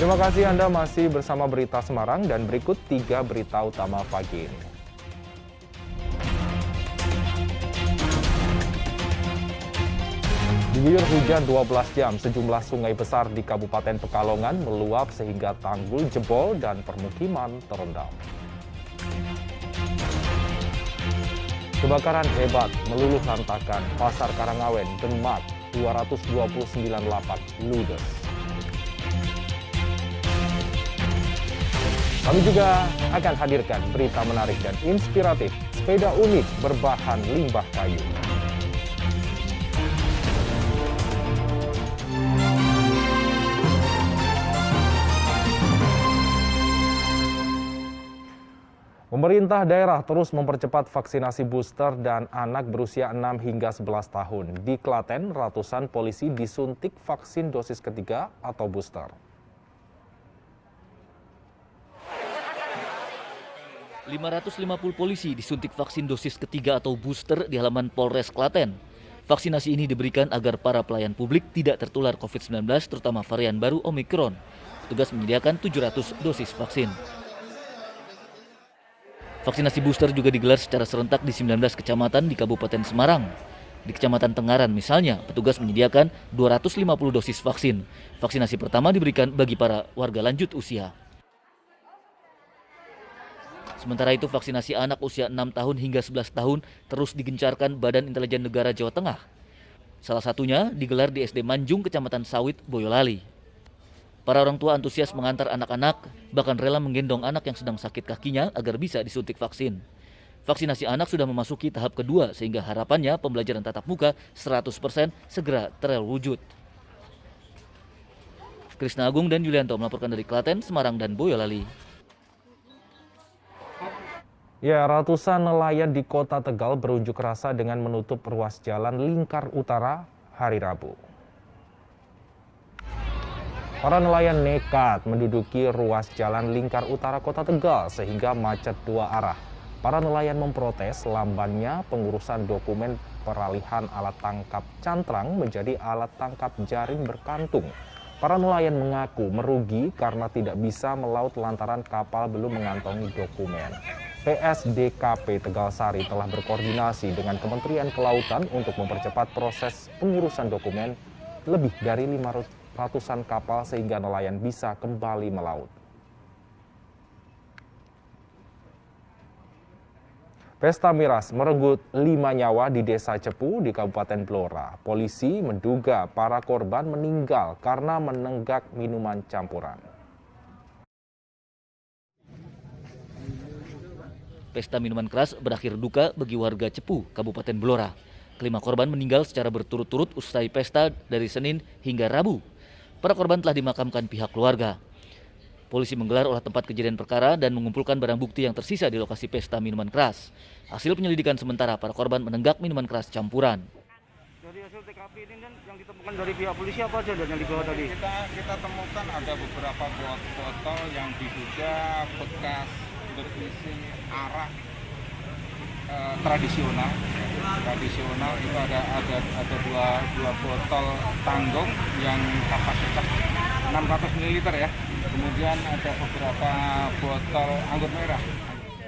Terima kasih Anda masih bersama Berita Semarang dan berikut 3 berita utama pagi ini. Diguyur hujan 12 jam, sejumlah sungai besar di Kabupaten Pekalongan meluap sehingga tanggul jebol dan permukiman terendam. Kebakaran hebat meluluh lantakan Pasar Karangawen, Demak, 229 lapak ludes. Kami juga akan hadirkan berita menarik dan inspiratif, sepeda unik berbahan limbah kayu. Pemerintah daerah terus mempercepat vaksinasi booster dan anak berusia 6 hingga 11 tahun. Di Klaten, ratusan polisi disuntik vaksin dosis ketiga atau booster. 550 polisi disuntik vaksin dosis ketiga atau booster di halaman Polres Klaten. Vaksinasi ini diberikan agar para pelayan publik tidak tertular COVID-19, terutama varian baru Omikron. Petugas menyediakan 700 dosis vaksin. Vaksinasi booster juga digelar secara serentak di 19 kecamatan di Kabupaten Semarang. Di Kecamatan Tengaran misalnya, petugas menyediakan 250 dosis vaksin. Vaksinasi pertama diberikan bagi para warga lanjut usia. Sementara itu, vaksinasi anak usia 6 tahun hingga 11 tahun terus digencarkan Badan Intelijen Negara Jawa Tengah. Salah satunya digelar di SD Manjung, Kecamatan Sawit, Boyolali. Para orang tua antusias mengantar anak-anak, bahkan rela menggendong anak yang sedang sakit kakinya agar bisa disuntik vaksin. Vaksinasi anak sudah memasuki tahap kedua sehingga harapannya pembelajaran tatap muka 100% segera terwujud. Krisna Agung dan Yulianto melaporkan dari Klaten, Semarang, dan Boyolali. Ya, ratusan nelayan di Kota Tegal berunjuk rasa dengan menutup ruas jalan Lingkar Utara hari Rabu. Para nelayan nekat menduduki ruas jalan Lingkar Utara Kota Tegal sehingga macet dua arah. Para nelayan memprotes lambannya pengurusan dokumen peralihan alat tangkap cantrang menjadi alat tangkap jaring berkantung. Para nelayan mengaku merugi karena tidak bisa melaut lantaran kapal belum mengantongi dokumen. PSDKP Tegal Sari telah berkoordinasi dengan Kementerian Kelautan untuk mempercepat proses pengurusan dokumen lebih dari 500-an kapal sehingga nelayan bisa kembali melaut. Pesta miras merenggut 5 nyawa di Desa Cepu di Kabupaten Blora. Polisi menduga para korban meninggal karena menenggak minuman campuran. Pesta minuman keras berakhir duka bagi warga Cepu, Kabupaten Blora. Kelima korban meninggal secara berturut-turut usai pesta dari Senin hingga Rabu. Para korban telah dimakamkan pihak keluarga. Polisi menggelar olah tempat kejadian perkara dan mengumpulkan barang bukti yang tersisa di lokasi pesta minuman keras. Hasil penyelidikan sementara, para korban menenggak minuman keras campuran. Dari hasil TKP ini kan yang ditemukan dari pihak polisi apa aja dan yang dibawa tadi? Kita temukan ada beberapa botol yang diduga bekas berisi arak tradisional. Tradisional itu ada dua botol tanggung yang kapasitas 600 ml ya. Kemudian ada beberapa botol anggur merah.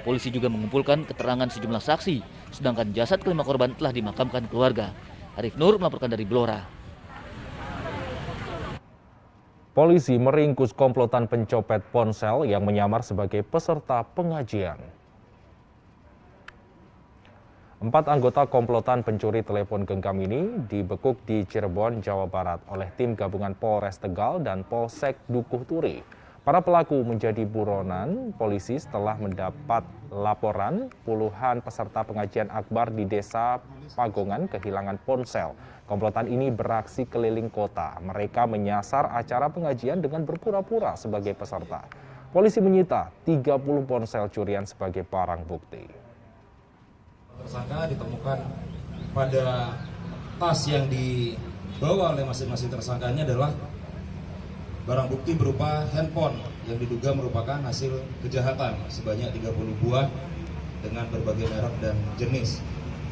Polisi juga mengumpulkan keterangan sejumlah saksi, sedangkan jasad kelima korban telah dimakamkan keluarga. Arif Nur melaporkan dari Blora. Polisi meringkus komplotan pencopet ponsel yang menyamar sebagai peserta pengajian. 4 anggota komplotan pencuri telepon genggam ini dibekuk di Cirebon, Jawa Barat oleh tim gabungan Polres Tegal dan Polsek Dukuh Turi. Para pelaku menjadi buronan polisi setelah mendapat laporan puluhan peserta pengajian akbar di Desa Pagongan kehilangan ponsel. Komplotan ini beraksi keliling kota. Mereka menyasar acara pengajian dengan berpura-pura sebagai peserta. Polisi menyita 30 ponsel curian sebagai barang bukti. Tersangka ditemukan pada tas yang dibawa oleh masing-masing tersangkanya adalah barang bukti berupa handphone yang diduga merupakan hasil kejahatan sebanyak 30 buah dengan berbagai merek dan jenis.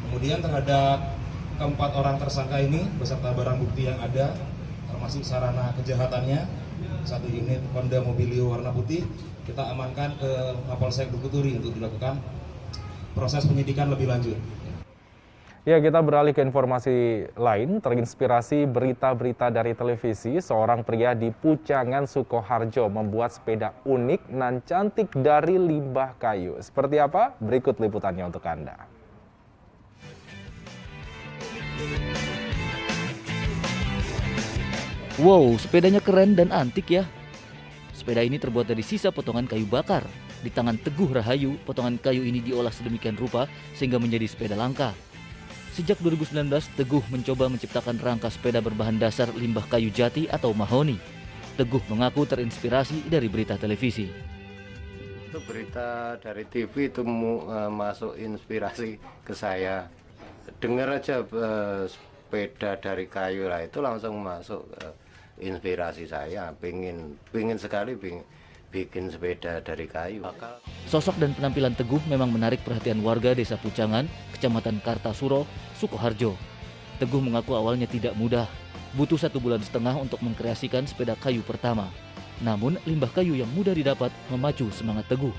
Kemudian terhadap keempat orang tersangka ini beserta barang bukti yang ada termasuk sarana kejahatannya 1 unit Honda Mobilio warna putih kita amankan ke Mapolsek Bukuturi untuk dilakukan proses penyidikan lebih lanjut. Ya, kita beralih ke informasi lain. Terinspirasi berita-berita dari televisi, seorang pria di Pucangan, Sukoharjo membuat sepeda unik nan cantik dari limbah kayu. Seperti apa? Berikut liputannya untuk Anda. Wow, sepedanya keren dan antik ya. Sepeda ini terbuat dari sisa potongan kayu bakar. Di tangan Teguh Rahayu, potongan kayu ini diolah sedemikian rupa sehingga menjadi sepeda langka. Sejak 2019, Teguh mencoba menciptakan rangka sepeda berbahan dasar limbah kayu jati atau mahoni. Teguh mengaku terinspirasi dari berita televisi. Itu berita dari TV itu masuk inspirasi ke saya. Dengar aja sepeda dari kayu lah, itu langsung masuk inspirasi saya. Pingin sekali bikin sepeda dari kayu. Sosok dan penampilan Teguh memang menarik perhatian warga Desa Pucangan, Kecamatan Kartasuro, Sukoharjo. Teguh mengaku awalnya tidak mudah, butuh 1,5 bulan untuk mengkreasikan sepeda kayu pertama. Namun limbah kayu yang mudah didapat memacu semangat Teguh.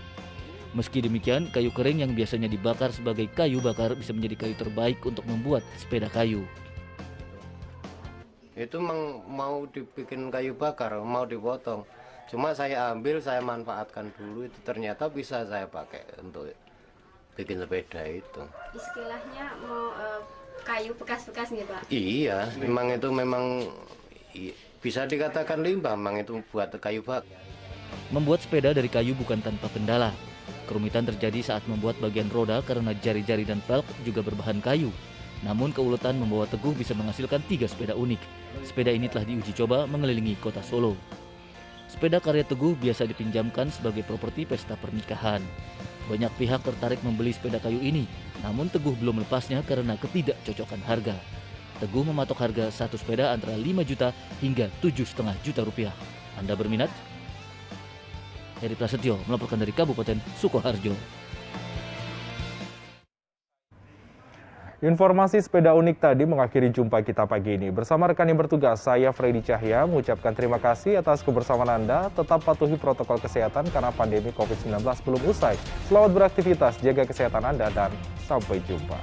Meski demikian, kayu kering yang biasanya dibakar sebagai kayu bakar bisa menjadi kayu terbaik untuk membuat sepeda kayu. Itu mau dibikin kayu bakar, mau dipotong. Cuma saya ambil, saya manfaatkan dulu, itu ternyata bisa saya pakai untuk bikin sepeda itu. Istilahnya mau kayu bekas-bekas nih Pak? Iya, memang bisa dikatakan limbah, memang itu buat kayu bakar. Membuat sepeda dari kayu bukan tanpa kendala. Kerumitan terjadi saat membuat bagian roda karena jari-jari dan velg juga berbahan kayu. Namun keuletan membawa Teguh bisa menghasilkan 3 sepeda unik. Sepeda ini telah diuji coba mengelilingi kota Solo. Sepeda karya Teguh biasa dipinjamkan sebagai properti pesta pernikahan. Banyak pihak tertarik membeli sepeda kayu ini, namun Teguh belum melepasnya karena ketidakcocokan harga. Teguh mematok harga satu sepeda antara 5 juta hingga 7,5 juta rupiah. Anda berminat? Heri Prasetyo melaporkan dari Kabupaten Sukoharjo. Informasi sepeda unik tadi mengakhiri jumpa kita pagi ini. Bersama rekan yang bertugas, saya Freddy Cahya mengucapkan terima kasih atas kebersamaan Anda. Tetap patuhi protokol kesehatan karena pandemi COVID-19 belum usai. Selamat beraktivitas, jaga kesehatan Anda, dan sampai jumpa.